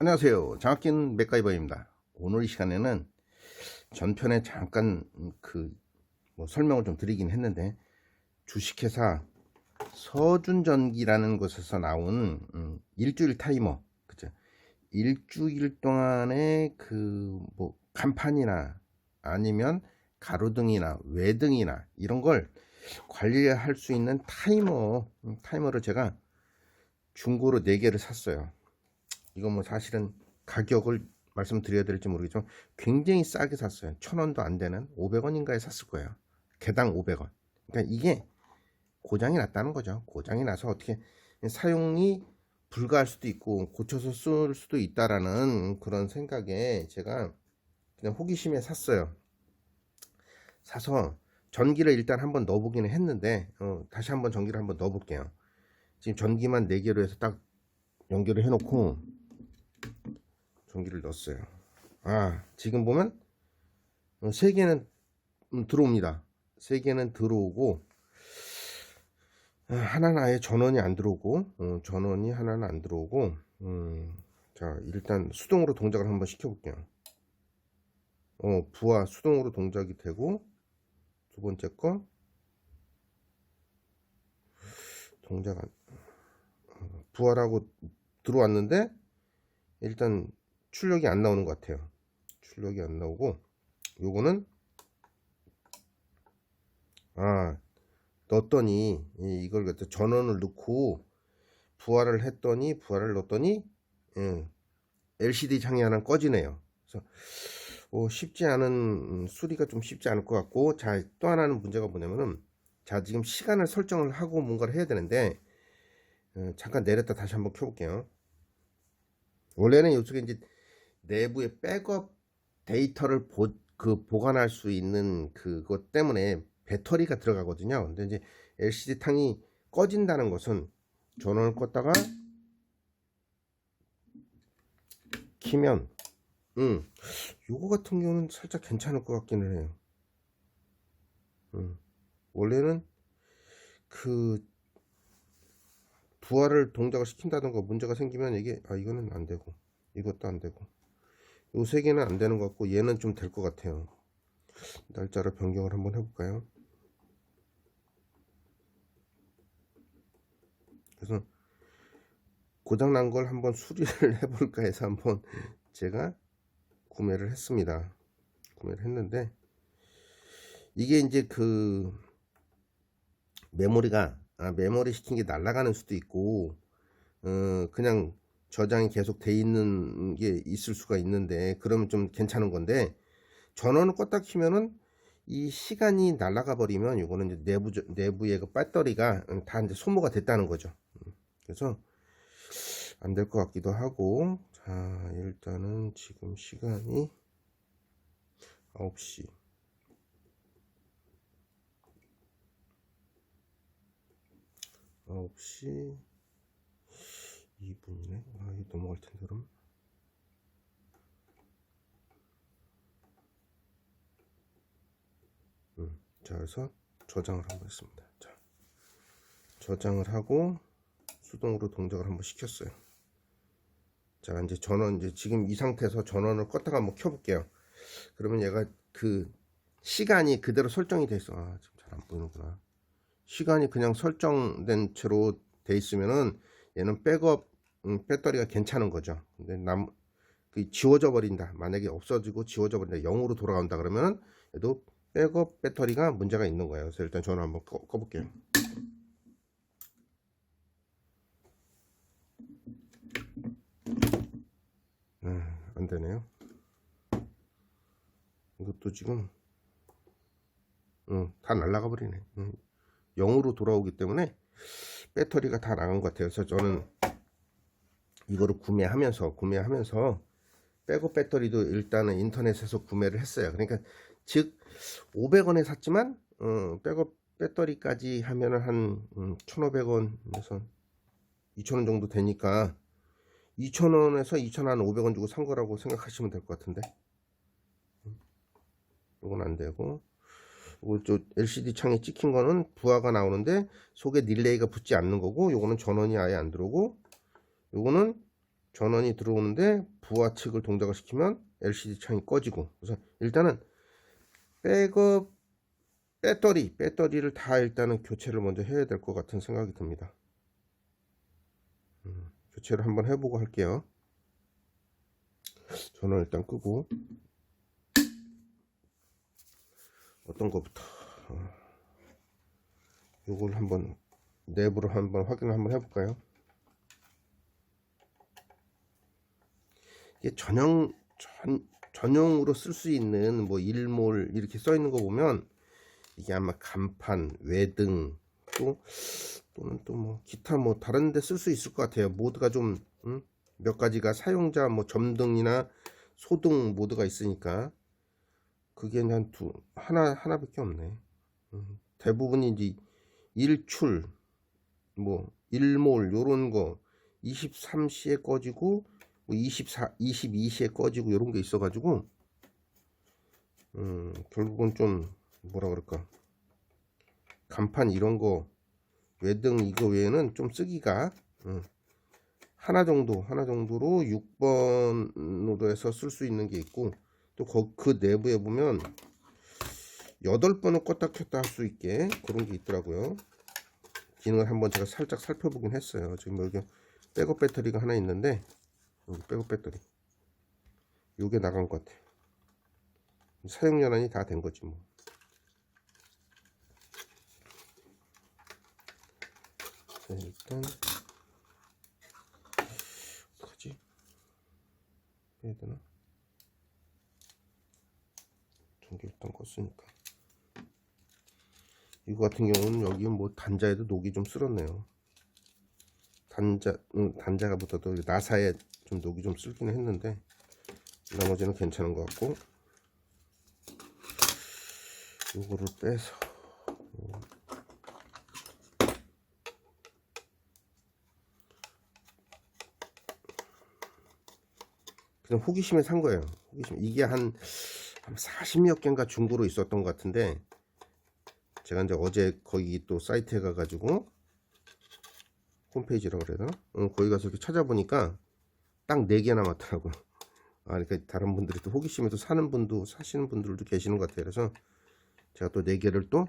안녕하세요. 장학긴 맥가이버입니다. 오늘 이 시간에는 전편에 잠깐 설명을 좀 드리긴 했는데, 주식회사 서준전기라는 곳에서 나온 일주일 타이머, 그죠? 일주일 동안의 간판이나 아니면 가로등이나 외등이나 이런 걸 관리할 수 있는 타이머를 제가 중고로 4개를 샀어요. 이건 뭐 사실은 가격을 말씀드려야 될지 모르겠지만 굉장히 싸게 샀어요. 1,000원도 안 되는 500원인가에 샀을 거예요. 개당 500원. 그러니까 이게 고장이 났다는 거죠. 고장이 나서 어떻게 사용이 불가할 수도 있고 고쳐서 쓸 수도 있다라는 그런 생각에 제가 그냥 호기심에 샀어요. 사서 전기를 일단 한번 넣어보기는 했는데 다시 한번 전기를 한번 넣어볼게요. 지금 전기만 4개로 해서 딱 연결을 해놓고 전기를 넣었어요. 지금 보면 3개는 들어옵니다. 3개는 들어오고 하나는 아예 전원이 안 들어오고 전원이 하나는 안 들어오고 자, 일단 수동으로 동작을 한번 시켜볼게요. 부하 수동으로 동작이 되고, 두 번째 거 동작 부하라고 들어왔는데 일단 출력이 안 나오는 것 같아요. 출력이 안 나오고, 요거는 넣었더니 이걸 갖다 전원을 넣고 부하를 넣었더니 LCD 창이 하나 꺼지네요. 그래서 쉽지 않은 수리가 좀 쉽지 않을 것 같고, 자, 또 하나는 문제가 뭐냐면은, 자, 지금 시간을 설정을 하고 뭔가를 해야 되는데 잠깐 내렸다 다시 한번 켜볼게요. 원래는 이쪽에 이제 내부에 백업 데이터를 보관할 수 있는 그것 때문에 배터리가 들어가거든요. 근데 이제 LCD 창이 꺼진다는 것은 전원을 껐다가 키면 요거 같은 경우는 살짝 괜찮을 것 같기는 해요. 원래는 부하를 동작을 시킨다던가 문제가 생기면 이게 이거는 안 되고 이것도 안 되고 요 3개는 안 되는 것 같고, 얘는 좀 될 것 같아요. 날짜를 변경을 한번 해볼까요? 그래서 고장난 걸 한번 수리를 해볼까 해서 한번 제가 구매를 했습니다. 구매를 했는데, 이게 이제 메모리 시킨 게 날아가는 수도 있고 그냥 저장이 계속 돼 있는 게 있을 수가 있는데, 그러면 좀 괜찮은 건데, 전원을 껐다 키면은 이 시간이 날아가 버리면 이거는 이제 내부의 그 배터리가 다 이제 소모가 됐다는 거죠. 그래서 안 될 것 같기도 하고. 자, 일단은 지금 시간이 9시 2분이네. 이거 넘어갈 텐데 그럼. 자, 그래서 저장을 한번 했습니다. 자, 저장을 하고 수동으로 동작을 한번 시켰어요. 자, 이제 지금 이 상태에서 전원을 껐다가 한번 켜볼게요. 그러면 얘가 시간이 그대로 설정이 돼 있어. 지금 잘 안 보이는구나. 시간이 그냥 설정된 채로 돼 있으면은 얘는 백업 배터리가 괜찮은 거죠. 근데 지워져 버린다. 만약에 없어지고 지워져 버린다, 0으로 돌아간다 그러면은 얘도 백업 배터리가 문제가 있는 거예요. 그래서 일단 저는 한번 꺼볼게요. 안 되네요. 이것도 지금 다 날아가 버리네. 0으로 돌아오기 때문에 배터리가 다 나간 것 같아요. 그래서 저는 이거를 구매하면서 백업 배터리도 일단은 인터넷에서 구매를 했어요. 그러니까 즉 500원에 샀지만 백업 배터리까지 하면은 한 1,500원에서 2,000원 정도 되니까 2,000원에서 2,500원 주고 산 거라고 생각하시면 될 것 같은데, 이건 안 되고, 저 LCD 창에 찍힌 거는 부하가 나오는데 속에 릴레이가 붙지 않는 거고, 요거는 전원이 아예 안 들어오고, 요거는 전원이 들어오는데 부하측을 동작을 시키면 LCD 창이 꺼지고. 그래서 일단은 백업 배터리를 다 일단은 교체를 먼저 해야 될 것 같은 생각이 듭니다. 교체를 한번 해보고 할게요. 전원 일단 끄고 어떤 것부터 요걸 한번 내부로 한번 확인을 한번 해볼까요? 이게 전용으로 쓸 수 있는 뭐 일몰 이렇게 써 있는 거 보면 이게 아마 간판, 외등 또는 또 뭐 기타 뭐 다른 데 쓸 수 있을 것 같아요. 모드가 좀 몇 가지가 사용자 뭐 점등이나 소등 모드가 있으니까 그게 하나밖에 없네. 대부분이 이제 일출 뭐 일몰 요런 거 23시에 꺼지고 뭐 22시에 꺼지고 요런 게 있어 가지고 결국은 좀 뭐라 그럴까, 간판 이런 거 외등 이거 외에는 좀 쓰기가 하나 정도로 6번으로 해서 쓸 수 있는 게 있고, 또 그 내부에 보면 8번을 껐다 켰다 할 수 있게 그런 게 있더라고요. 기능을 한번 제가 살짝 살펴보긴 했어요. 지금 여기 백업 배터리가 하나 있는데, 여기 백업 배터리 요게 나간 것 같아요. 사용 연한이 다 된 거지 뭐. 자, 일단 어떡하지? 해야 되나? 전기 일단 껐으니까. 이거 같은 경우는 여기 뭐 단자에도 녹이 좀 쓸었네요. 단자가 붙어도 나사에 좀 녹이 좀 쓸기는 했는데 나머지는 괜찮은 것 같고, 요거를 빼서 그냥 호기심에 산 거예요. 호기심. 이게 한 40몇 개인가 중고로 있었던 것 같은데, 제가 이제 어제 거기 또 사이트에 가가지고 홈페이지라고 그래야 되나? 거기 가서 이렇게 찾아보니까 딱 4개 남았더라고요. 그러니까 다른 분들이 또 호기심에 또 사시는 분들도 계시는 것 같아요. 그래서 제가 또 4개를 또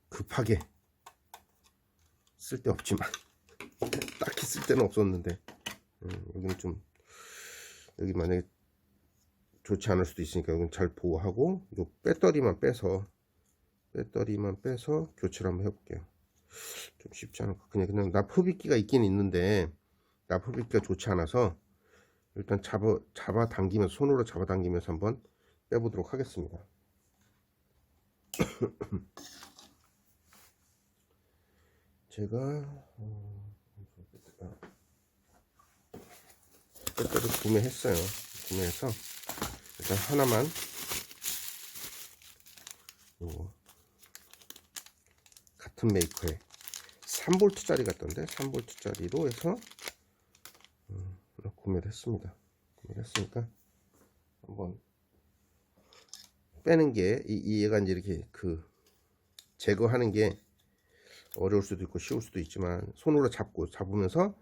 급하게, 쓸데없지만 딱히 쓸 데는 없었는데, 여기는 좀, 여기 만약에 좋지 않을 수도 있으니까 여기는 잘 보호하고, 요 배터리만 빼서 교체를 한번 해볼게요. 좀 쉽지 않을 것 같아요. 그냥 납흡입기가 있긴 있는데 납흡입기가 좋지 않아서 일단 잡아당기면서, 손으로 잡아당기면서 한번 빼보도록 하겠습니다. 제가 배터리 구매했어요. 구매해서 일단 하나만, 요거 같은 메이커에 3V짜리 같던데 3V짜리로 해서 구매를 했습니다. 구매를 했으니까 한번 빼는 게, 얘가 이제 이렇게 제거하는 게 어려울 수도 있고 쉬울 수도 있지만, 손으로 잡으면서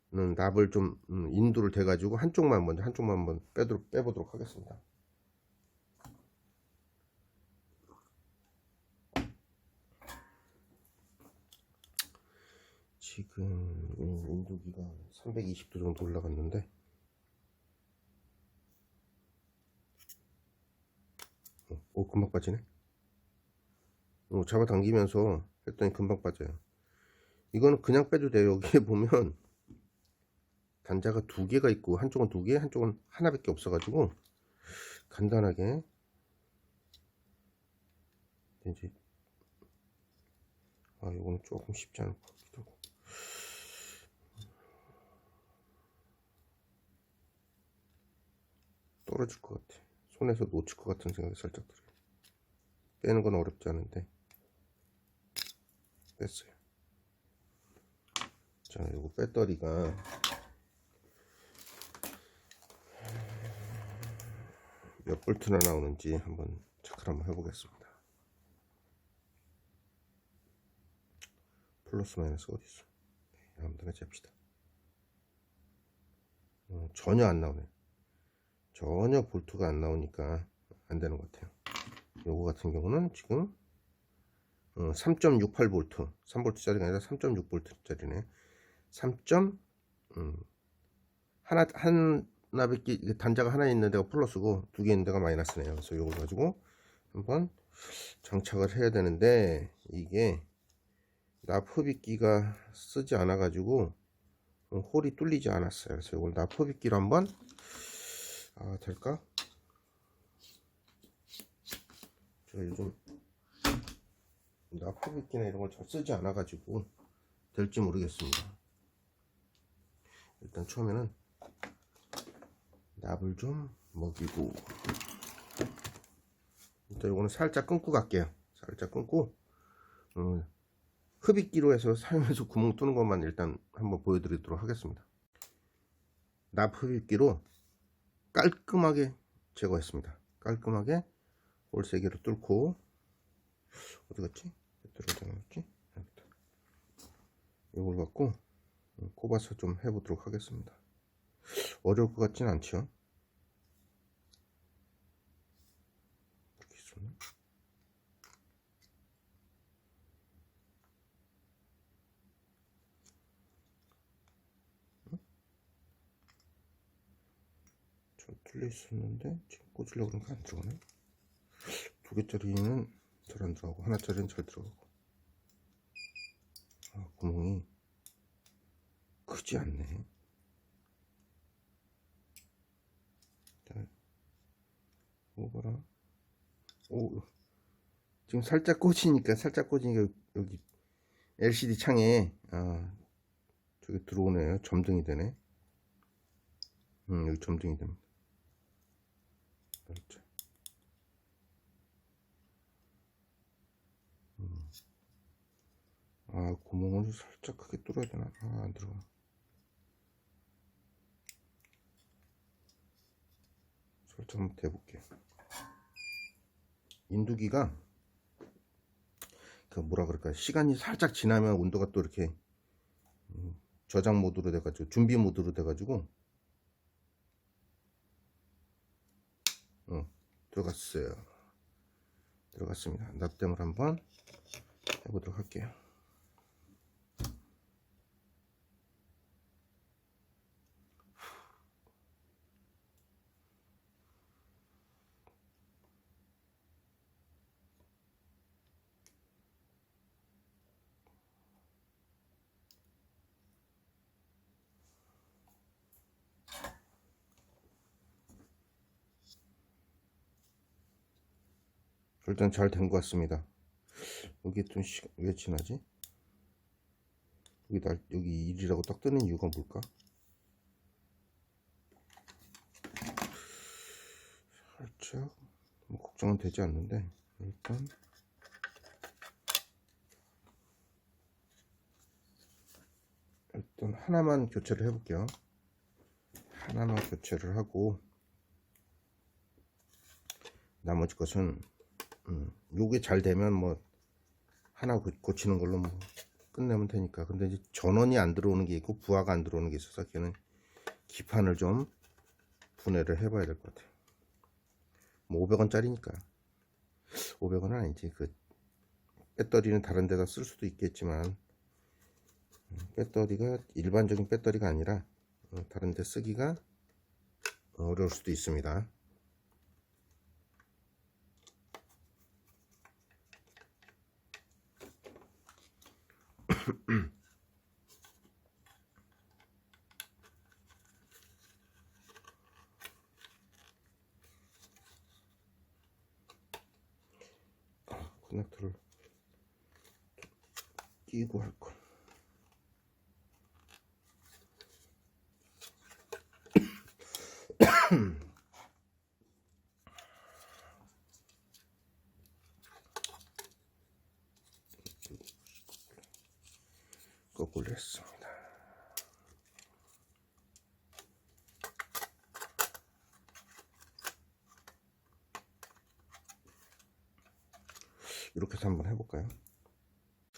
납을 좀 인두를 대 가지고 한쪽만 한번 빼보도록 하겠습니다. 지금 온도기가 320도 정도 올라갔는데, 금방 빠지네. 잡아당기면서 했더니 금방 빠져요. 이거는 그냥 빼도 돼요. 여기에 보면 단자가 2개가 있고, 한쪽은 2개, 한쪽은 하나밖에 없어가지고 간단하게 이제, 이거는 조금 쉽지 않을 것 같기도 하고. 떨어질 것 같아. 손에서 놓칠 것 같은 생각이 살짝 들어요. 빼는 건 어렵지 않은데 뺐어요. 자, 요거 배터리가 몇 볼트나 나오는지 한번 체크를 한번 해보겠습니다. 플러스 마이너스 어디 있어? 아무데나 잡시다. 전혀 안 나오네. 전혀 볼트가 안 나오니까 안 되는 것 같아요. 요거 같은 경우는 지금 3.68V 3V짜리가 아니라 3.6V짜리네. 3. 하나밖에 단자가 하나 있는 데가 플러스고 두 개 있는 데가 마이너스네요. 그래서 요걸 가지고 한번 장착을 해야 되는데 이게 납흡입기가 쓰지 않아 가지고 홀이 뚫리지 않았어요. 그래서 이걸 납흡입기로 한번 될까? 제가 요즘 납흡입기나 이런 걸 잘 쓰지 않아 가지고 될지 모르겠습니다. 일단 처음에는 납을 좀 먹이고, 일단 이거는 살짝 끊고 갈게요. 살짝 끊고 흡입기로 해서 사용해서 구멍 뚫는 것만 일단 한번 보여드리도록 하겠습니다. 납 흡입기로 깔끔하게 제거했습니다. 깔끔하게 홀 3개를 뚫고, 어디 갔지? 배터리 어디 갔지? 이걸 갖고 꼽아서 좀 해보도록 하겠습니다. 어려울 것 같진 않죠? 이렇게 있었나? 좀 뚫려 있었는데 지금 꽂으려고 그러니까 안 들어가네. 2개짜리는 잘 안 들어가고 하나짜리는 잘 들어가고. 구멍이 크지 않네. 뭐 봐라. 오, 지금 살짝 꽂히니까 여기 LCD 창에 저기 들어오네요. 점등이 되네. 여기 점등이 됩니다. 그렇죠. 구멍을 살짝 크게 뚫어야 되나? 안 들어가. 살짝 한번 대볼게요. 인두기가 그 뭐라 그럴까, 시간이 살짝 지나면 온도가 또 이렇게 저장 모드로 돼가지고 준비 모드로 돼가지고 들어갔어요. 들어갔습니다. 납땜을 한번 해보도록 할게요. 일단 잘 된 것 같습니다. 여기 좀 왜 지나지? 여기 1이라고 딱 뜨는 이유가 뭘까? 살짝 뭐 걱정은 되지 않는데 일단 하나만 교체를 해볼게요. 하나만 교체를 하고 나머지 것은 요게 잘 되면 뭐 하나 고치는 걸로 뭐 끝내면 되니까. 근데 이제 전원이 안 들어오는 게 있고 부하가 안 들어오는 게 있어서 걔는 기판을 좀 분해를 해봐야 될 것 같아요. 뭐 500원짜리니까 500원은 아니지. 그 배터리는 다른 데다 쓸 수도 있겠지만 배터리가 일반적인 배터리가 아니라 다른 데 쓰기가 어려울 수도 있습니다. 커넥터를 끼고 할걸. 거꾸로 했습니다. 이렇게 해서 한번 해볼까요?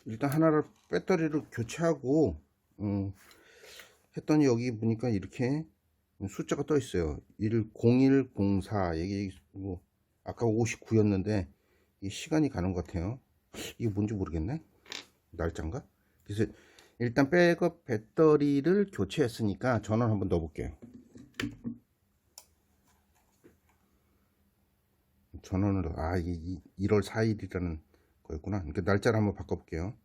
일단 하나를 배터리를 교체하고 했더니 여기 보니까 이렇게 숫자가 떠 있어요. 0104. 이게 뭐 아까 59였는데 이 시간이 가는 것 같아요. 이게 뭔지 모르겠네. 날짜인가? 그래서 일단 백업 배터리를 교체했으니까 전원 한번 넣어 볼게요. 전원을 이게 1월 4일이라는 거였구나. 그러니까 날짜를 한번 바꿔 볼게요.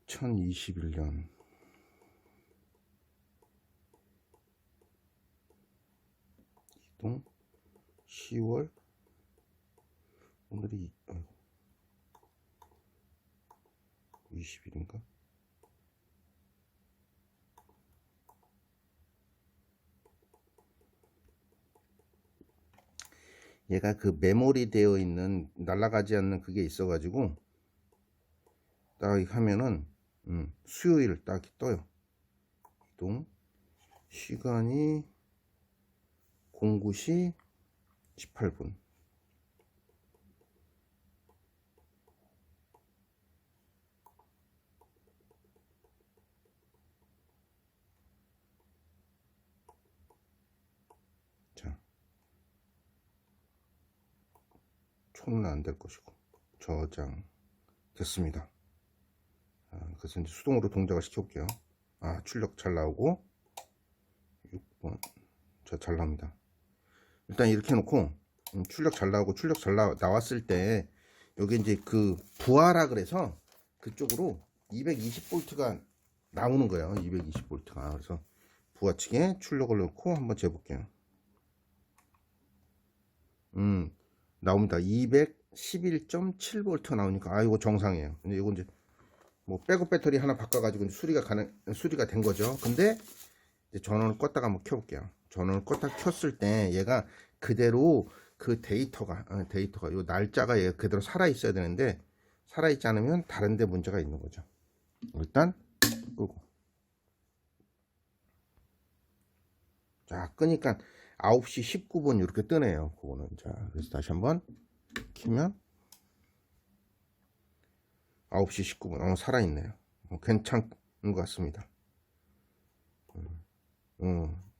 2021년 이동 10월 오늘이 20일인가? 얘가 그 메모리 되어 있는 날아가지 않는 그게 있어 가지고 딱 하면은 수요일 딱 떠요. 이동 시간이 09시 18분. 자, 초는 안 될 것이고 저장 됐습니다. 그래서 이제 수동으로 동작을 시켜볼게요. 출력 잘 나오고 6번 잘 나옵니다. 일단 이렇게 해놓고 출력 잘 나오고 출력 잘 나왔을 때 여기 이제 그 부하라 그래서 그쪽으로 220V가 나오는 거예요. 220V가. 그래서 부하측에 출력을 넣고 한번 재볼게요. 나옵니다. 211.7V 나오니까 이거 정상이에요. 근데 이거 이제 뭐 백업 배터리 하나 바꿔가지고 수리가 된 거죠. 근데 이제 전원을 껐다가 한번 켜볼게요. 전원을 껐다 켰을 때 얘가 그대로 그 데이터가 요 날짜가 얘가 그대로 살아 있어야 되는데 살아 있지 않으면 다른데 문제가 있는 거죠. 일단 끄고 자 끄니까 9시 19분 이렇게 뜨네요. 그거는 자 그래서 다시 한번 키면 9시 19분 살아있네요. 괜찮은 것 같습니다.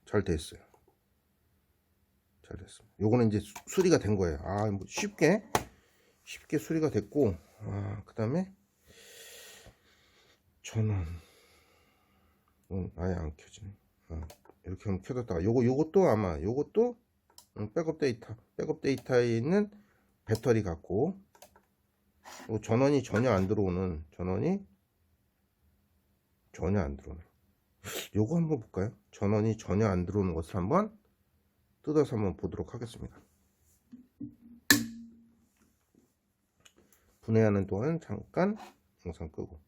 잘 됐어요. 잘 됐습니다. 요거는 이제 수리가 된 거예요. 뭐 쉽게 수리가 됐고 그 다음에 전원 아예 안 켜지네. 이렇게 하면 켜졌다가 요것도 아마 요것도 백업 데이터에 있는 배터리 같고 전원이 전혀 안 들어오는 요거 한번 볼까요? 전원이 전혀 안 들어오는 것을 한번 뜯어서 한번 보도록 하겠습니다. 분해하는 동안 잠깐 영상 끄고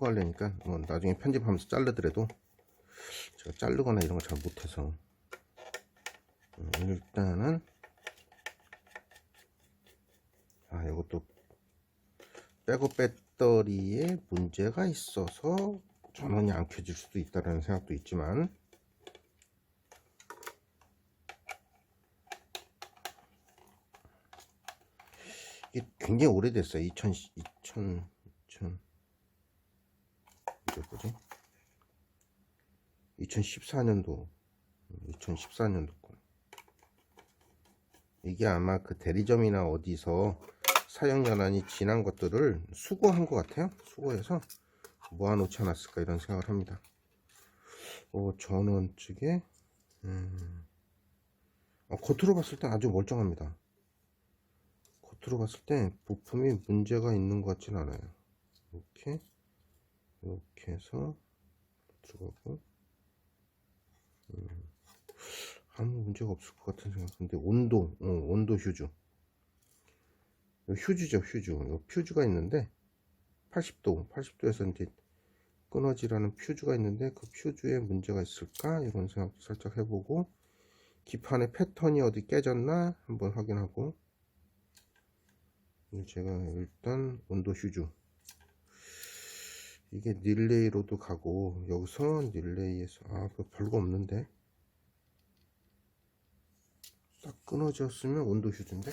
하려니까 나중에 편집하면서 자르더라도 제가 자르거나 이런 거 잘 못해서 일단은 이것도 백업 배터리에 문제가 있어서 전원이 안 켜질 수도 있다는 생각도 있지만 이게 굉장히 오래됐어요. 2014년도 거. 이게 아마 그 대리점이나 어디서 사용 연한이 지난 것들을 수거한 것 같아요. 수거해서 모아놓지 않았을까 이런 생각을 합니다. 전원 측에 겉으로 봤을 때 아주 멀쩡합니다. 겉으로 봤을 때 부품이 문제가 있는 것 같진 않아요. 이렇게 해서 들어가고 아무 문제가 없을 것 같은 생각인데 온도 휴즈 휴즈죠. 퓨즈가 있는데 80도에서 이제 끊어지라는 퓨즈가 있는데 그 퓨즈에 문제가 있을까 이런 생각도 살짝 해보고 기판의 패턴이 어디 깨졌나 한번 확인하고 제가 일단 온도 휴즈 이게 릴레이로도 가고 여기서 릴레이에서 별거 없는데 딱 끊어졌으면 온도 휴즈인데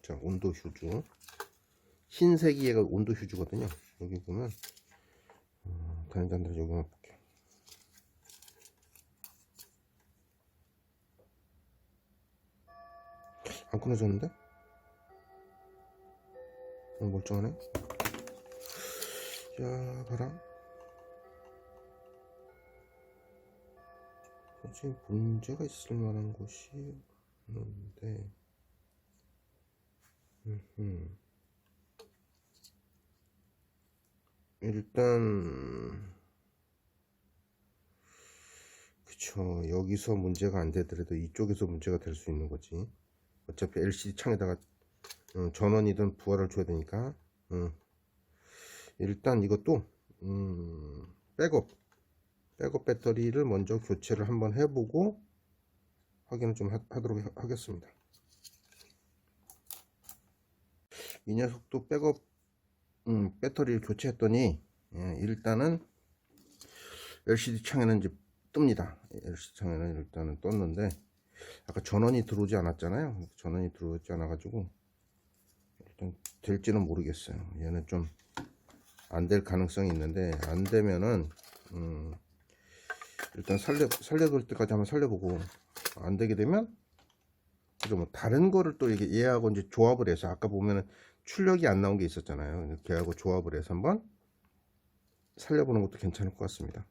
자 온도 휴즈 흰색이 얘가 온도 휴지거든요. 여기 보면 단단들 여기만 볼게요. 안 끊어졌는데? 멀쩡하네. 야, 봐라. 지금 문제가 있을 만한 곳이 없는데, 일단 그쵸, 여기서 문제가 안 되더라도 이쪽에서 문제가 될 수 있는 거지. 어차피 LCD 창에다가 전원이든 부하를 줘야 되니까. 일단 이것도 백업 배터리를 먼저 교체를 한번 해보고 확인을 좀 하도록 하겠습니다. 이 녀석도 백업 배터리를 교체했더니 일단은 LCD 창에는 이제 뜹니다. LCD 창에는 일단은 떴는데 아까 전원이 들어오지 않았잖아요. 전원이 들어오지 않아 가지고 일단 될지는 모르겠어요. 얘는 좀 안 될 가능성이 있는데, 안 되면은 일단 살려둘 때까지 한번 살려보고, 안 되게 되면 그죠, 뭐 다른 거를 또 이게 얘하고 이제 조합을 해서, 아까 보면은 출력이 안 나온 게 있었잖아요. 걔하고 조합을 해서 한번 살려보는 것도 괜찮을 것 같습니다.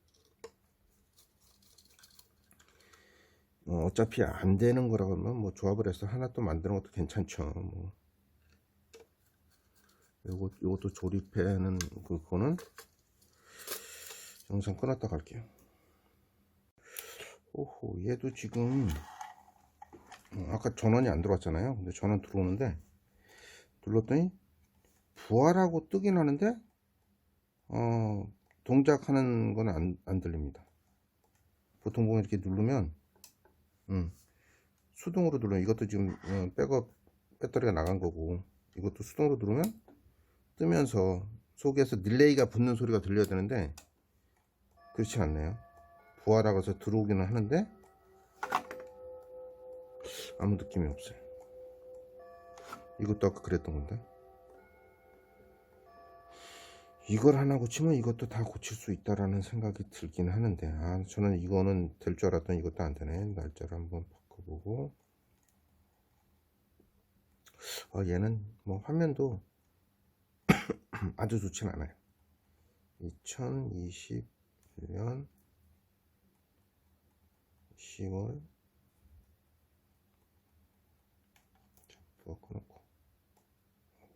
어차피 안 되는 거라고 하면 뭐 조합을 해서 하나 또 만드는 것도 괜찮죠. 뭐 요것도 조립하는 그거는 영상 끊었다 갈게요. 오호, 얘도 지금 아까 전원이 안 들어왔잖아요. 근데 전원 들어오는데 눌렀더니 부하라고 뜨긴 하는데 동작하는 건 안 들립니다. 보통 보면 이렇게 누르면 수동으로 누르면, 이것도 지금 백업 배터리가 나간 거고, 이것도 수동으로 누르면 뜨면서 속에서 릴레이가 붙는 소리가 들려야 되는데 그렇지 않네요. 부하라고 해서 들어오기는 하는데 아무 느낌이 없어요. 이것도 아까 그랬던 건데, 이걸 하나 고치면 이것도 다 고칠 수 있다라는 생각이 들긴 하는데, 저는 이거는 될 줄 알았더니 이것도 안 되네. 날짜를 한번 바꿔보고, 얘는 뭐 화면도 아주 좋진 않아요. 2021년 10월 부하 꺼놓고,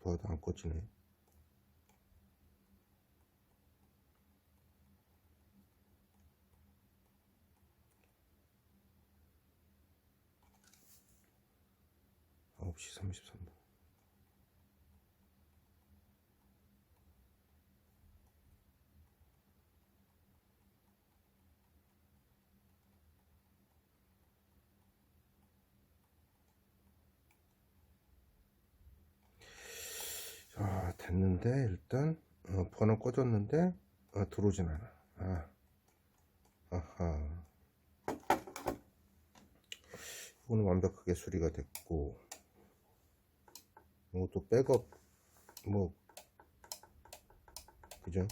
부하도 안 꺼지네. (9시 33분) 됐는데, 일단 번호 꺼졌는데 들어오진 않아. 아하, 이거는 완벽하게 수리가 됐고, 이것도 백업 뭐 그죠,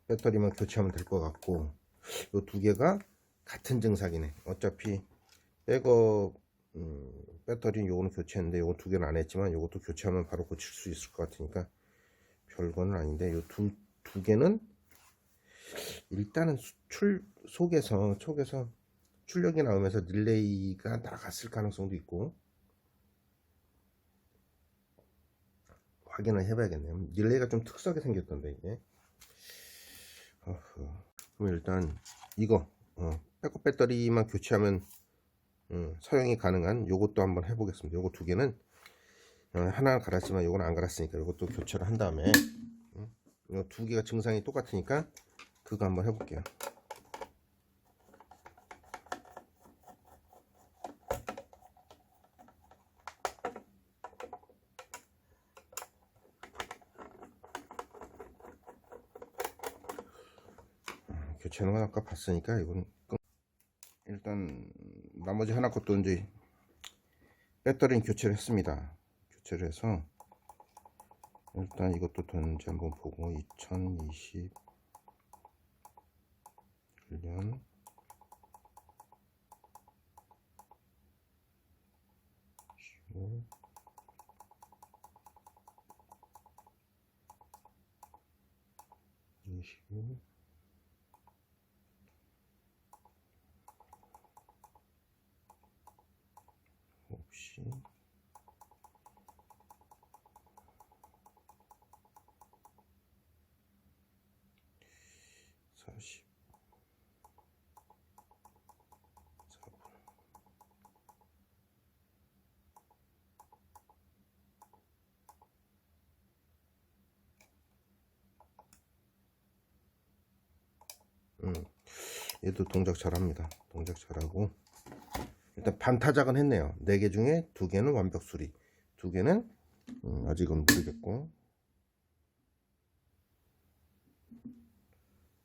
배터리만 교체하면 될 것 같고, 이 두 개가 같은 증상이네. 어차피 백업 배터리 요거는 교체했는데 요거 두 개는 안 했지만 요것도 교체하면 바로 고칠 수 있을 것 같으니까 별거는 아닌데, 요 두 개는 일단은 속에서 출력이 나오면서 릴레이가 나갔을 가능성도 있고, 확인을 해봐야겠네요. 릴레이가 좀 특수하게 생겼던데 이게. 그럼 일단 이거 백업 배터리만 교체하면 사용이 가능한 요것도 한번 해보겠습니다. 요거 두 개는 하나는 갈았지만 요건 안 갈았으니까 요것도 교체를 한 다음에 요 두 개가 증상이 똑같으니까 그거 한번 해볼게요. 교체하는 건 아까 봤으니까 이건 일단 나머지 하나 것도 이제 배터리는 교체를 했습니다. 교체를 해서 일단 이것도 되는지 한번 보고 2021년 10월 20일 없이 44분 얘도 동작 잘합니다. 동작 잘하고 일단 반타작은 했네요. 4개 중에 2개는 완벽 수리, 2개는 아직은 모르겠고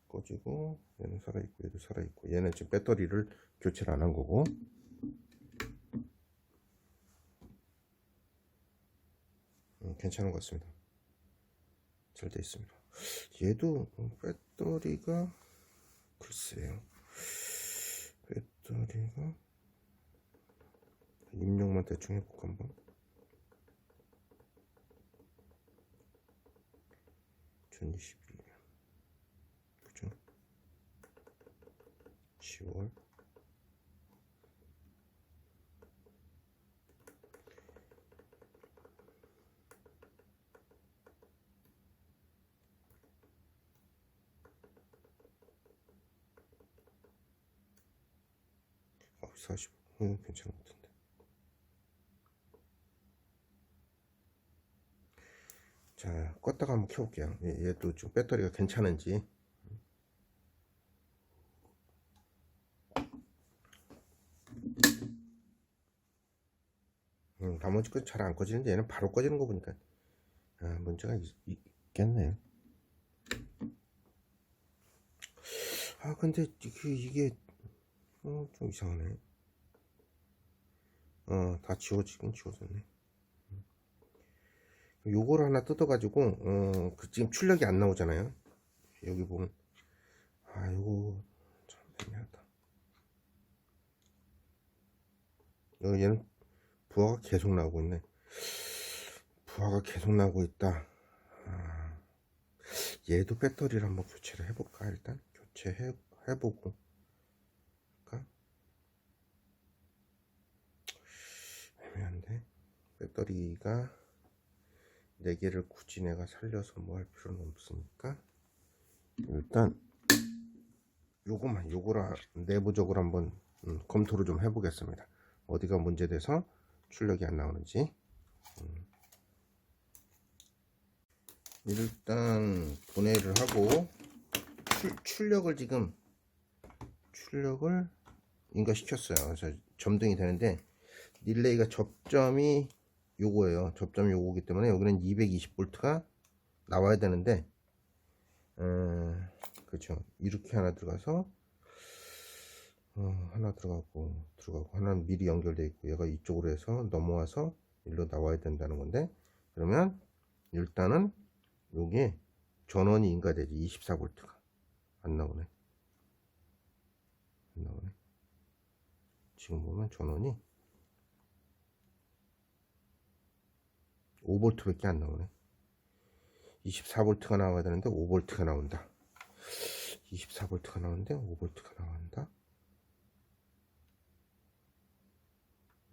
꺼지고 얘는 살아있고 얘도 살아있고 얘는 지금 배터리를 교체를 안 한 거고 괜찮은 것 같습니다. 잘 되어 있습니다. 얘도 배터리가 글쎄요. 배터리가 입력만 대충 해볼까 한번. 2021년 그죠? 10월 45분 괜찮은 것 같은데. 자, 껐다가 한번 켜볼게요. 얘도 좀 배터리가 괜찮은지. 나머지 건 잘 안 꺼지는데 얘는 바로 꺼지는 거 보니까 문제가 있겠네요. 근데 이게 좀 이상하네. 다 지워지긴 지워졌네. 요거를 하나 뜯어가지고 지금 출력이 안 나오잖아요. 여기 보면 요거 참 애매하다. 얘는 부하가 계속 나오고 있네. 부하가 계속 나오고 있다. 얘도 배터리를 한번 교체를 해볼까? 일단 교체해보고 할까? 애매한데 배터리가 4개를 굳이 내가 살려서 뭐 할 필요는 없으니까 일단 요거를 내부적으로 한번 검토를 좀 해보겠습니다. 어디가 문제돼서 출력이 안 나오는지. 일단 분해를 하고 출력을 인가시켰어요. 그래서 점등이 되는데 릴레이가 접점이 요거예요. 접점이 요거기 때문에 여기는 220V가 나와야 되는데 그렇죠. 이렇게 하나 들어가서 하나 들어가고 하나는 미리 연결되어 있고 얘가 이쪽으로 해서 넘어와서 일로 나와야 된다는 건데 그러면 일단은 요게 전원이 인가되지. 24V가 안 나오네. 지금 보면 전원이 5V밖에 안 나오네. 24V가 나와야 되는데 5V가 나온다. 24V가 나오는데 5V가 나온다.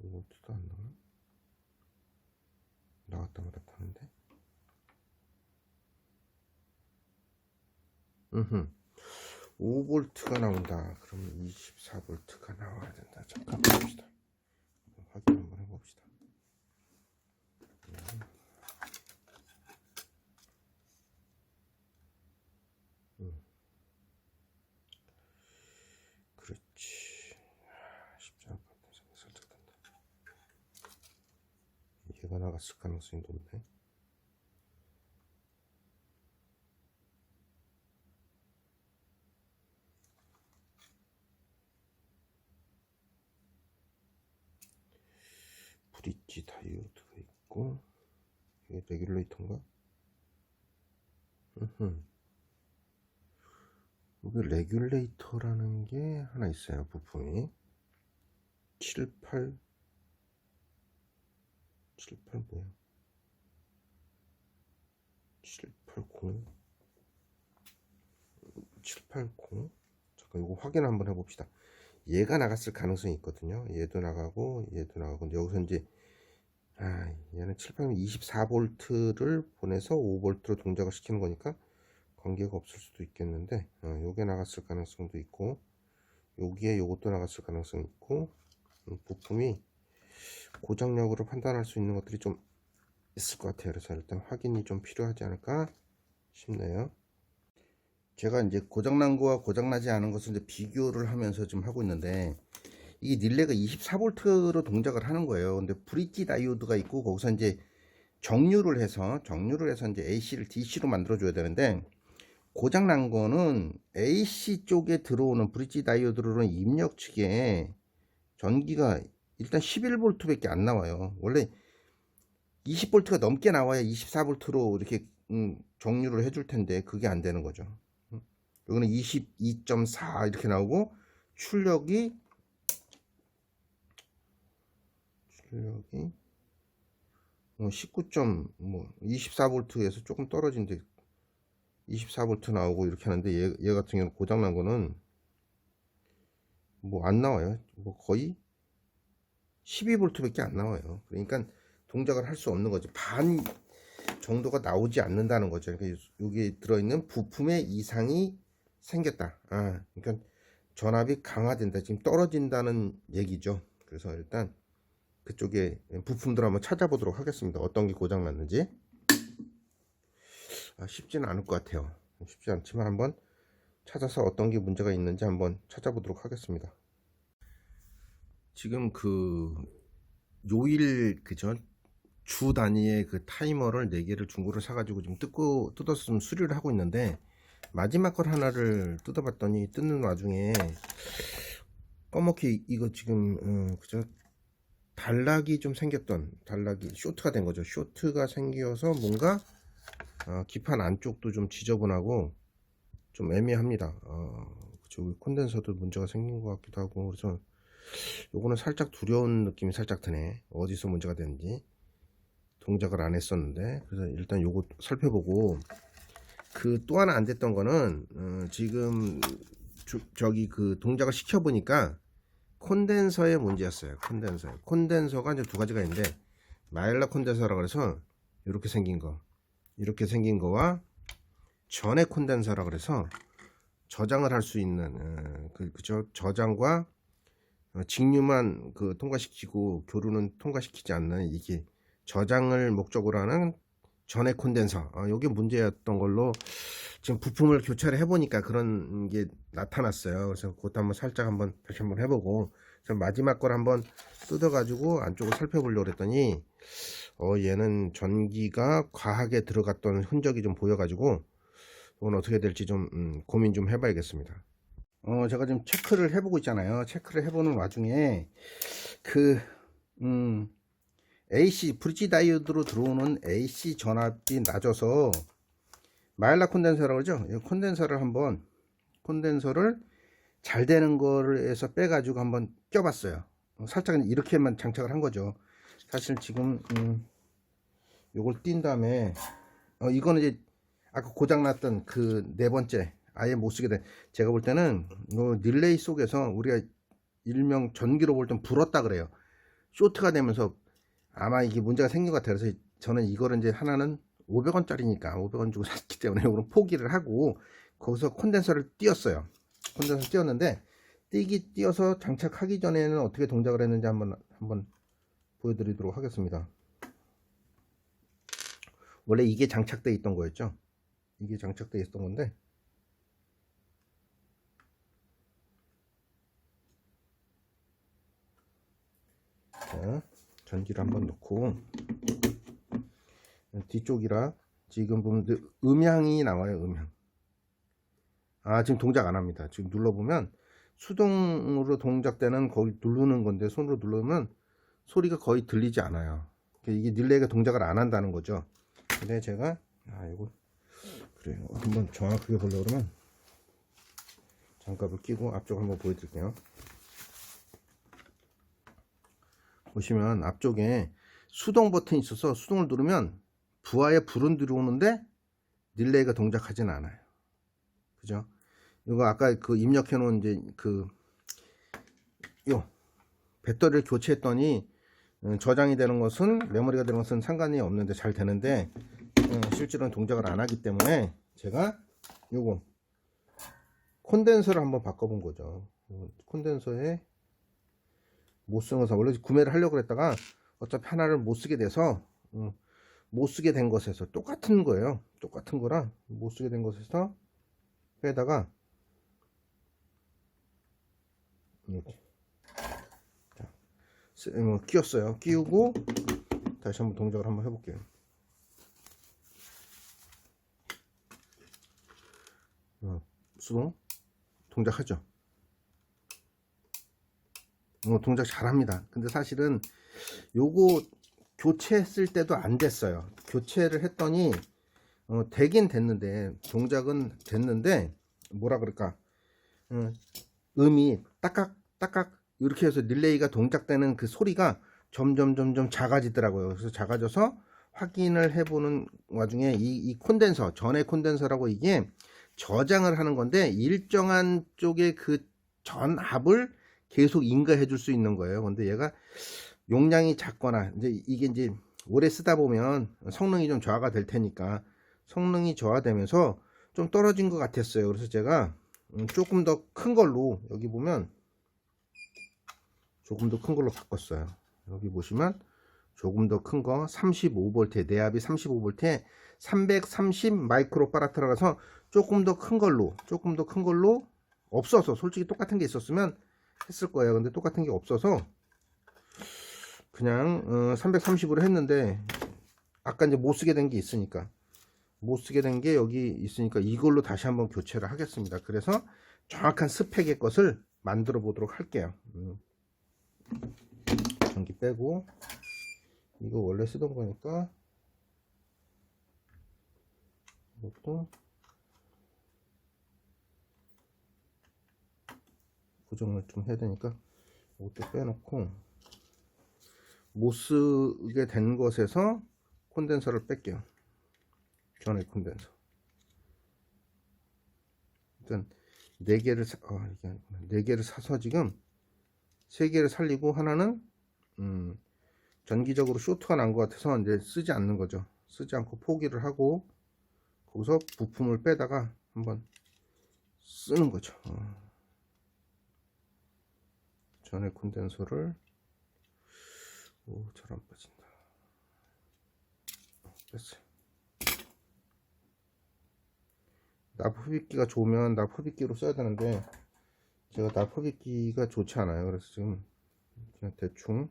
5V도 안 나오나? 나왔다 말았다 하는데 5V가 나온다. 그러면 24V가 나와야 된다. 잠깐 봅시다. 확인 한번 해봅시다. 그렇지. 쉽지 않을 것 같아. 살짝 된다. 얘가 나갔을 가능성이 높네. 브릿지 다이오드가 있고 이게 레귤레이터인가? 여기 레귤레이터라는 게 하나 있어요. 부품이 78 뭐야? 780 잠깐 이거 확인 한번 해봅시다. 얘가 나갔을 가능성이 있거든요. 얘도 나가고 얘도 나가고. 근데 여기서 이제 얘는 724V를 보내서 5V로 동작을 시키는 거니까 관계가 없을 수도 있겠는데, 요게 나갔을 가능성도 있고, 여기에 요것도 나갔을 가능성이 있고, 부품이 고장력으로 판단할 수 있는 것들이 좀 있을 것 같아요. 그래서 일단 확인이 좀 필요하지 않을까 싶네요. 제가 이제 고장난 거와 고장나지 않은 것을 이제 비교를 하면서 좀 하고 있는데, 이 릴레가 24V로 동작을 하는 거예요. 근데 브릿지 다이오드가 있고, 거기서 이제 정류를 해서 이제 AC를 DC로 만들어 줘야 되는데, 고장난 거는 AC 쪽에 들어오는 브릿지 다이오드로는 입력 측에 전기가 일단 11V 밖에 안 나와요. 원래 20V가 넘게 나와야 24V로 이렇게 정류를 해줄 텐데 그게 안 되는 거죠. 여기는 22.4 이렇게 나오고 출력이 19. 24V에서 조금 떨어진데 24V 나오고 이렇게 하는데 얘 같은 경우는 고장난 거는 뭐 안 나와요. 뭐 거의 12V 밖에 안 나와요. 그러니까 동작을 할 수 없는 거죠. 반 정도가 나오지 않는다는 거죠. 그러니까 여기 들어있는 부품에 이상이 생겼다. 그러니까 전압이 강화된다. 지금 떨어진다는 얘기죠. 그래서 일단 그쪽에 부품들 한번 찾아보도록 하겠습니다. 어떤 게 고장 났는지. 쉽지는 않을 것 같아요. 쉽지 않지만 한번 찾아서 어떤 게 문제가 있는지 한번 찾아보도록 하겠습니다. 지금 그 요일 그죠? 주 단위의 그 타이머를 4개를 중고를 사가지고 지금 뜯어서 좀 수리를 하고 있는데, 마지막 걸 하나를 뜯어봤더니 뜯는 와중에 꺼멓게 이거 지금 그죠? 단락이 좀 생겼던, 단락이 쇼트가 된 거죠. 쇼트가 생겨서 뭔가 기판 안쪽도 좀 지저분하고 좀 애매합니다. 그쵸, 콘덴서도 문제가 생긴 것 같기도 하고. 그래서 요거는 살짝 두려운 느낌이 살짝 드네. 어디서 문제가 되는지. 동작을 안 했었는데. 그래서 일단 요거 살펴보고, 그 또 하나 안 됐던 거는 지금 저기 그 동작을 시켜보니까 콘덴서의 문제였어요. 콘덴서가 이제 두 가지가 있는데, 마일러 콘덴서라고 그래서 이렇게 생긴 거와 전해 콘덴서라 그래서 저장을 할 수 있는 그죠? 저장과 직류만 통과시키고 교류는 통과시키지 않는, 이게 저장을 목적으로 하는 전해 콘덴서. 요게 문제였던 걸로 지금 부품을 교체를 해보니까 그런 게 나타났어요. 그래서 그것도 한번 살짝 다시 한번 해보고, 그래서 마지막 걸 한번 뜯어가지고 안쪽을 살펴보려고 그랬더니 얘는 전기가 과하게 들어갔던 흔적이 좀 보여가지고 이건 어떻게 될지 좀 고민 좀 해봐야겠습니다. 제가 지금 체크를 해보고 있잖아요. 체크를 해보는 와중에 AC 브릿지 다이오드로 들어오는 AC 전압이 낮아서 마일러 콘덴서라고 그러죠. 콘덴서를 잘 되는 거를 해서 빼가지고 한번 껴봤어요. 살짝 이렇게만 장착을 한 거죠. 사실 지금 요걸 띈 다음에 이거는 이제 아까 고장났던 그 4번째 아예 못 쓰게 된, 제가 볼 때는 릴레이 속에서 우리가 일명 전기로 볼 땐 불었다 그래요. 쇼트가 되면서 아마 이게 문제가 생긴 것 같아요. 그래서 저는 이거를 이제 하나는 500원짜리니까 500원 주고 샀기 때문에 이거는 포기를 하고 거기서 콘덴서를 띄었어요. 콘덴서 띄었는데 띄어서 장착하기 전에는 어떻게 동작을 했는지 한번 보여드리도록 하겠습니다. 원래 이게 장착되어 있던 거였죠. 이게 장착되어 있었던 건데, 자, 전기를 한번 넣고, 뒤쪽이라 지금 보면 음향이 나와요. 음향. 지금 동작 안 합니다. 지금 눌러보면 수동으로 동작되는, 거기 누르는 건데 손으로 누르면 소리가 거의 들리지 않아요. 이게 릴레이가 동작을 안 한다는 거죠. 근데 제가 이거 그래요. 한번 정확하게 보려고 그러면 장갑을 끼고 앞쪽 한번 보여드릴게요. 보시면 앞쪽에 수동 버튼이 있어서 수동을 누르면 부하에 불은 들어오는데 릴레이가 동작하진 않아요. 그죠? 이거 아까 그 입력해 놓은 이제 요 배터리를 교체했더니 저장이 되는 것은, 메모리가 되는 것은 상관이 없는데 잘 되는데 실제로는 동작을 안 하기 때문에 제가 요거 콘덴서를 한번 바꿔본 거죠. 콘덴서에 못 쓰는 거, 원래 구매를 하려고 했다가 어차피 하나를 못 쓰게 돼서 못 쓰게 된 것에서 똑같은 거예요. 똑같은 거라 못 쓰게 된 것에서 빼다가 이렇게 끼웠어요. 끼우고 다시 한번 동작을 한번 해볼게요. 수동 동작하죠. 동작 잘합니다. 근데 사실은 요거 교체했을 때도 안 됐어요. 교체를 했더니 되긴 됐는데, 동작은 됐는데 뭐라 그럴까, 음이 딱깍 딱깍 이렇게 해서 릴레이가 동작되는 그 소리가 점점 작아지더라고요. 그래서 작아져서 확인을 해보는 와중에 이 콘덴서, 전해 콘덴서라고, 이게 저장을 하는 건데 일정한 쪽의 그 전압을 계속 인가해 줄 수 있는 거예요. 근데 얘가 용량이 작거나, 이게 이제 오래 쓰다 보면 성능이 좀 저하가 될 테니까, 성능이 저하되면서 좀 떨어진 것 같았어요. 그래서 제가 조금 더 큰 걸로, 여기 보면 조금 더 큰 걸로 바꿨어요. 여기 보시면 조금 더 큰 거 35V, 내압이 35V에 330 마이크로파라트라서 조금 더 큰 걸로, 없어서, 솔직히 똑같은 게 있었으면 했을 거예요. 근데 똑같은 게 없어서 그냥 330으로 했는데, 아까 이제 못 쓰게 된 게 있으니까, 여기 있으니까 이걸로 다시 한번 교체를 하겠습니다. 그래서 정확한 스펙의 것을 만들어 보도록 할게요. 전기 빼고, 이거 원래 쓰던 거니까 이것도 고정을 좀 해야 되니까 이것도 빼놓고, 못 쓰게 된 것에서 콘덴서를 뺄게요. 전에 콘덴서 일단 4개를 4개를 사서 지금 3개를 살리고, 하나는 전기적으로 쇼트가 난 것 같아서 이제 쓰지 않는 거죠. 쓰지 않고 포기를 하고 거기서 부품을 빼다가 한번 쓰는 거죠. 전에 콘덴서를, 잘 안 빠진다. 뺐어요. 납흡입기가 좋으면 납흡입기로 써야 되는데 제가 납흡입기가 좋지 않아요. 그래서 지금 그냥 대충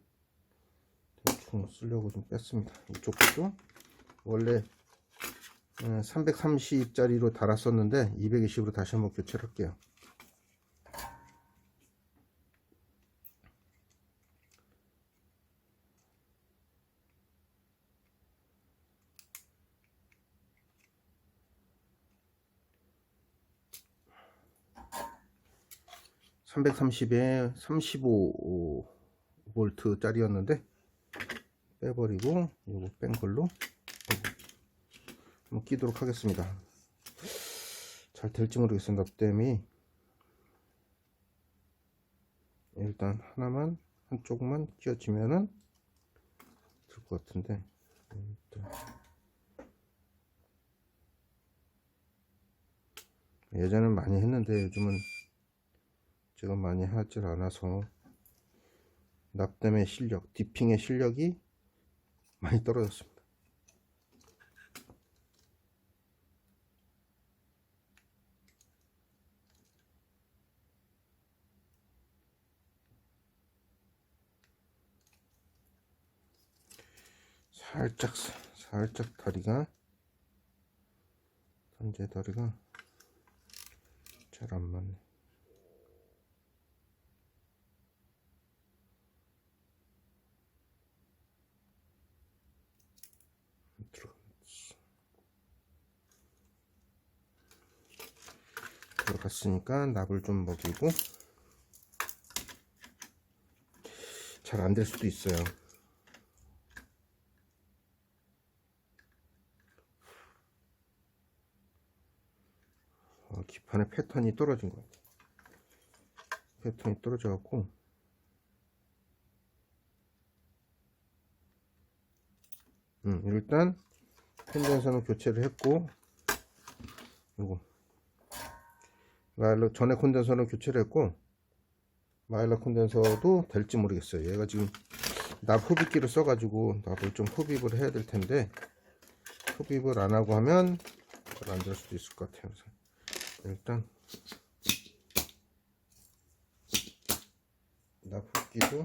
쓰려고 좀 뺐습니다. 이쪽도 원래 330짜리로 달았었는데 220으로 다시 한번 교체를 할게요. (330에) 35V 짜리였는데 빼버리고 이거 뺀 걸로 한번 끼도록 하겠습니다. 잘 될지 모르겠어요. 납땜이 일단 하나만, 한쪽만 끼워지면은 될 것 같은데, 예전엔 많이 했는데 요즘은 제가 많이 하질 않아서 납땜의 실력, 디핑의 실력이 많이 떨어졌습니다. 살짝 다리가, 단제 다리가 잘 안 맞네. 들어갔으니까 납을 좀 먹이고. 잘 안 될 수도 있어요. 기판의 패턴이 떨어진 것 같아요. 패턴이 떨어져 갖고 일단 콘덴서는 교체를 했고, 이거 마일러 전에 콘덴서는 교체를 했고, 마일러 콘덴서도 될지 모르겠어요. 얘가 지금 납 흡입기를 써가지고 납을 좀 흡입을 해야 될 텐데, 흡입을 안 하고 하면 잘 안 될 수도 있을 것 같아요. 그래서 일단 납 흡입기도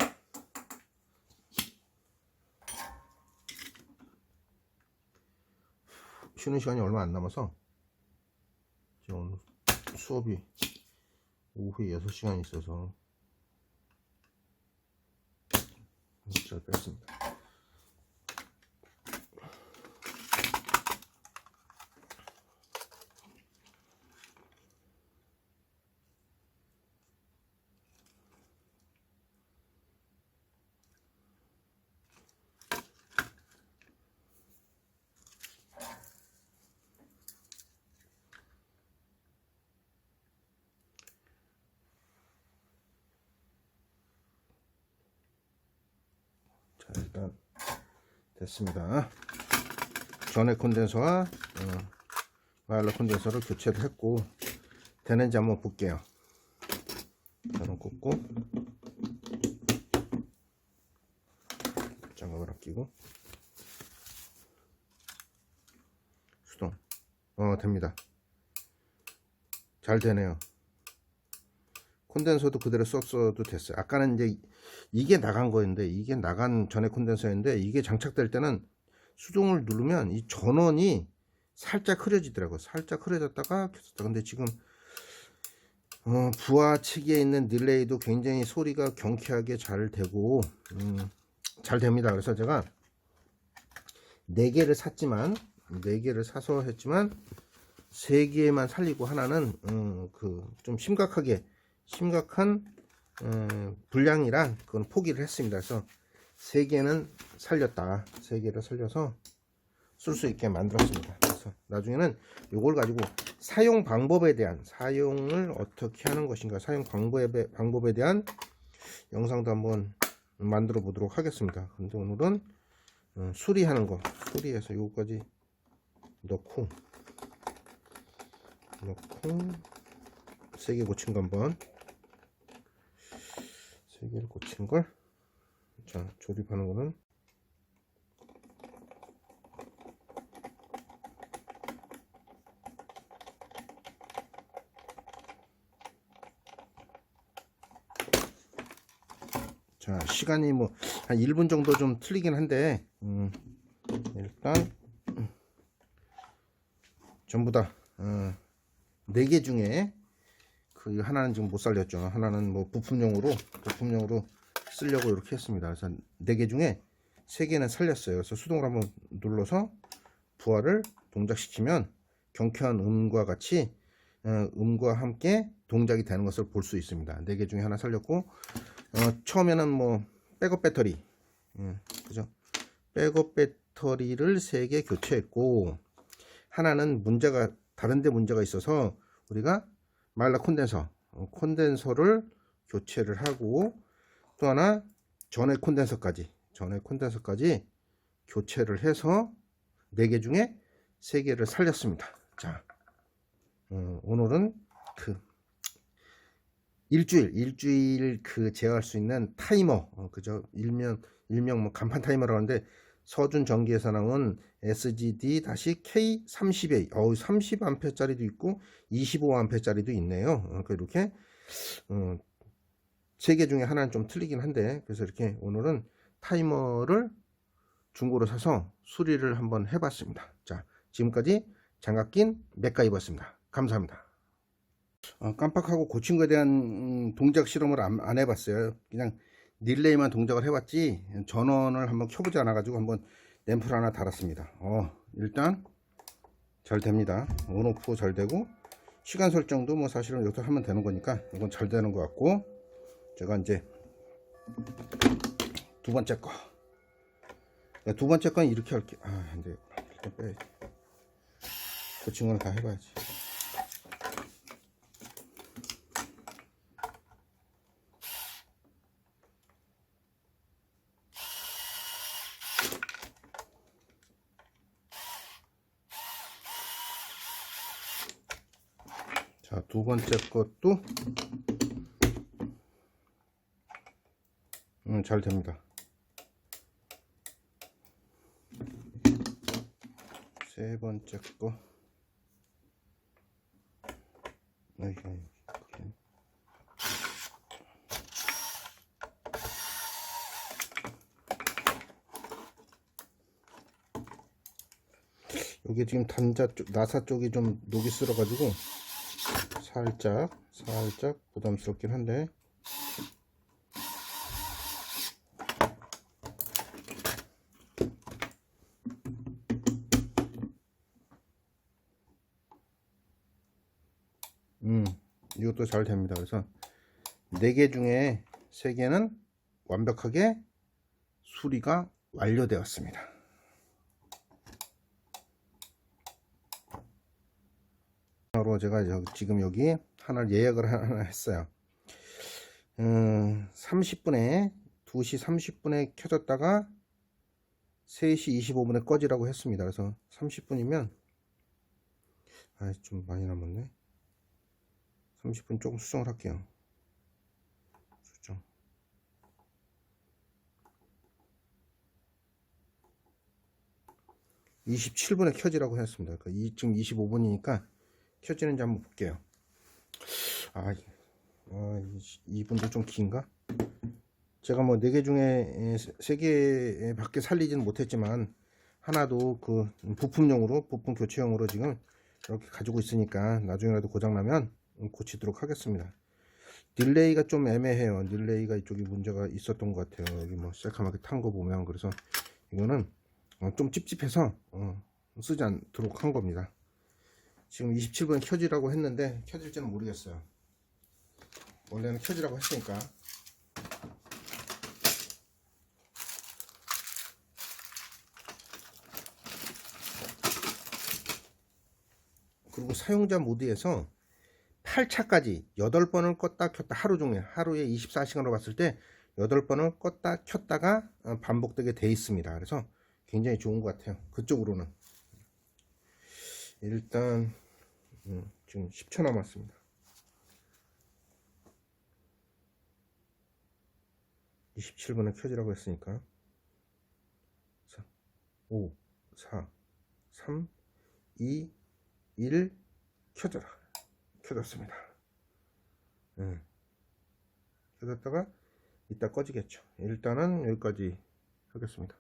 쉬는 시간이 얼마 안 남아서 지금 오늘 수업이 오후에 6시간 있어서 잘 뺐습니다. 자, 일단 됐습니다. 전에 콘덴서와 마일러 콘덴서를 교체를 했고, 되는지 한번 볼게요. 저는 꽂고 장갑을 아끼고 수동. 됩니다. 잘 되네요. 콘덴서도 그대로 썼어도 됐어요. 아까는 이제 이게 나간 거였는데, 이게 나간 전에 콘덴서였는데, 이게 장착될 때는 수동을 누르면 이 전원이 살짝 흐려지더라고요. 살짝 흐려졌다가 켰었다. 근데 지금 부하 측에 있는 릴레이도 굉장히 소리가 경쾌하게 잘 되고 잘 됩니다. 그래서 제가 4개를 샀지만, 4개를 사서 했지만 3개만 살리고 하나는 좀 심각한 불량이란 그건 포기를 했습니다. 그래서 3개는 살렸다. 3개를 살려서 쓸 수 있게 만들었습니다. 그래서 나중에는 이걸 가지고 사용 방법에 대한, 사용을 어떻게 하는 것인가, 사용 방법에 대한 영상도 한번 만들어 보도록 하겠습니다. 근데 오늘은 수리하는 거, 수리해서 요거까지 넣고 3개 고친 거 한번, 3개를 고친 걸, 자, 조립하는 거는 자, 시간이 뭐 한 1분 정도 좀 틀리긴 한데 일단 전부 다 4개 중에 그 하나는 지금 못 살렸죠. 하나는 뭐 부품용으로 쓰려고 이렇게 했습니다. 그래서 4개 중에 3개는 살렸어요. 그래서 수동을 한번 눌러서 부하를 동작시키면 경쾌한 음과 같이 음과 함께 동작이 되는 것을 볼 수 있습니다. 4개 중에 하나 살렸고, 처음에는 뭐 백업 배터리, 그죠? 백업 배터리를 3개 교체했고, 하나는 다른데 문제가 있어서 우리가 마일러 콘덴서를 교체를 하고, 또 하나 전해 콘덴서까지 교체를 해서 4개 중에 3개를 살렸습니다. 자, 오늘은 일주일 제어할 수 있는 타이머, 그죠? 일명 뭐 간판 타이머라고 하는데, 서준 전기에서 나온 SGD-K30A, 30A 짜리도 있고 25A 짜리도 있네요. 그러니까 이렇게 3개 중에 하나는 좀 틀리긴 한데, 그래서 이렇게 오늘은 타이머를 중고로 사서 수리를 한번 해봤습니다. 자, 지금까지 장갑 낀 맥가이버였습니다. 감사합니다. 깜빡하고 고친 거에 대한 동작 실험을 안 해봤어요. 그냥 릴레이만 동작을 해봤지 전원을 한번 켜보지 않아 가지고 한번 램프를 하나 달았습니다. 일단 잘 됩니다. 온오프 잘 되고, 시간 설정도 뭐 사실은 여기서 하면 되는 거니까 이건 잘 되는 것 같고, 제가 이제 두 번째 거. 두 번째 건 이렇게 할게. 아, 근데 일단 빼야지. 그 친구는 다 해봐야지. 자, 두 번째 것도 잘 됩니다. 세 번째 거. 여기 지금 단자 쪽, 나사 쪽이 좀 녹이 쓸어 가지고 살짝 부담스럽긴 한데, 이것도 잘 됩니다. 그래서 4개 중에 3개는 완벽하게 수리가 완료되었습니다. 바로 제가 지금 여기 하나 예약을 하나 했어요. 30분에 2시 30분에 켜졌다가 3시 25분에 꺼지라고 했습니다. 그래서 30분이면 좀 많이 남았네. 30분 조금 수정을 할게요. 수정. (27분에) 켜지라고 했습니다. 그러니까 지금 25분이니까 켜지는지 한번 볼게요. 이 분도 좀 긴가? 제가 뭐 4개 중에 3개 밖에 살리지는 못했지만, 하나도 그 부품용으로, 부품 교체용으로 지금 이렇게 가지고 있으니까 나중에라도 고장나면 고치도록 하겠습니다. 딜레이가 좀 애매해요. 딜레이가 이쪽이 문제가 있었던 것 같아요. 여기 뭐 새카맣게 탄 거 보면. 그래서 이거는 좀 찝찝해서 쓰지 않도록 한 겁니다. 지금 27분에 켜지라고 했는데 켜질지는 모르겠어요. 원래는 켜지라고 했으니까. 그리고 사용자 모드에서 8차까지 8번을 껐다 켰다, 하루 종일, 하루에 24시간으로 봤을 때 8번을 껐다 켰다가 반복되게 돼 있습니다. 그래서 굉장히 좋은 것 같아요. 그쪽으로는. 일단 지금 10초 남았습니다. 27분에 켜지라고 했으니까 5 4 3 2 1 켜져라. 켜졌습니다. 켜졌다가 이따 꺼지겠죠. 일단은 여기까지 하겠습니다.